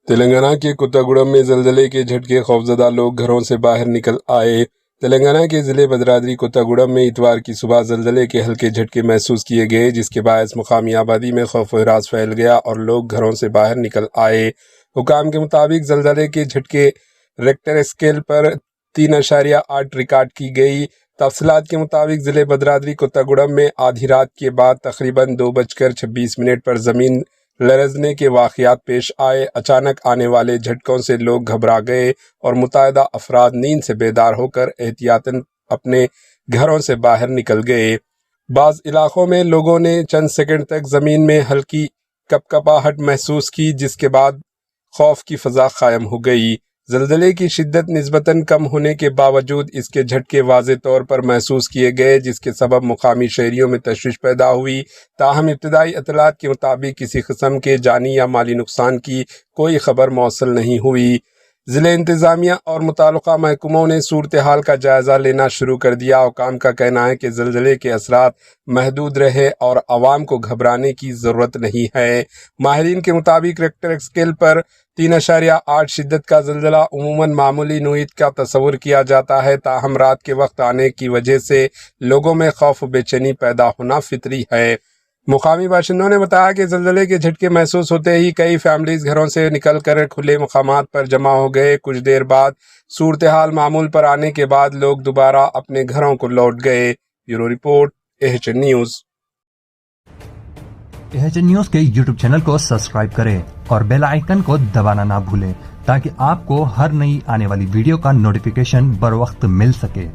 تلنگانہ کے کوتاگوڑم میں زلزلے کے جھٹکے، خوفزدہ لوگ گھروں سے باہر نکل آئے۔ تلنگانہ کے ضلع بھدرادری کوتاگوڑم میں اتوار کی صبح زلزلے کے ہلکے جھٹکے محسوس کیے گئے، جس کے باعث مقامی آبادی میں خوف و ہراس پھیل گیا اور لوگ گھروں سے باہر نکل آئے۔ حکام کے مطابق زلزلے کے جھٹکے ریکٹر اسکیل پر 3.8 ریکارڈ کی گئی۔ تفصیلات کے مطابق ضلع بھدرادری کوتاگوڑم میں آدھی رات کے بعد تقریباً 2:26 پر زمین لرزنے کے واقعات پیش آئے۔ اچانک آنے والے جھٹکوں سے لوگ گھبرا گئے اور متعدد افراد نیند سے بیدار ہو کر احتیاطاً اپنے گھروں سے باہر نکل گئے۔ بعض علاقوں میں لوگوں نے چند سیکنڈ تک زمین میں ہلکی کپکپاہٹ محسوس کی، جس کے بعد خوف کی فضا قائم ہو گئی۔ زلزلے کی شدت نسبتاً کم ہونے کے باوجود اس کے جھٹکے واضح طور پر محسوس کیے گئے، جس کے سبب مقامی شہریوں میں تشویش پیدا ہوئی۔ تاہم ابتدائی اطلاعات کے مطابق کسی قسم کے جانی یا مالی نقصان کی کوئی خبر موصول نہیں ہوئی۔ ضلع انتظامیہ اور متعلقہ محکموں نے صورتحال کا جائزہ لینا شروع کر دیا۔ حکام کا کہنا ہے کہ زلزلے کے اثرات محدود رہے اور عوام کو گھبرانے کی ضرورت نہیں ہے۔ ماہرین کے مطابق ریکٹر اسکیل پر 3.8 شدت کا زلزلہ عموماً معمولی نوعیت کا تصور کیا جاتا ہے، تاہم رات کے وقت آنے کی وجہ سے لوگوں میں خوف و بے چینی پیدا ہونا فطری ہے۔ مقامی باشندوں نے بتایا کہ زلزلے کے جھٹکے محسوس ہوتے ہی کئی فیملیز گھروں سے نکل کر کھلے مقامات پر جمع ہو گئے۔ کچھ دیر بعد صورتحال معمول پر آنے کے بعد لوگ دوبارہ اپنے گھروں کو لوٹ گئے۔ Bureau report, AHN news. AHN news کے YouTube چینل کو سبسکرائب کریں اور بیل آئیکن کو دبانا نہ بھولیں تاکہ آپ کو ہر نئی آنے والی ویڈیو کا نوٹیفیکیشن بر وقت مل سکے۔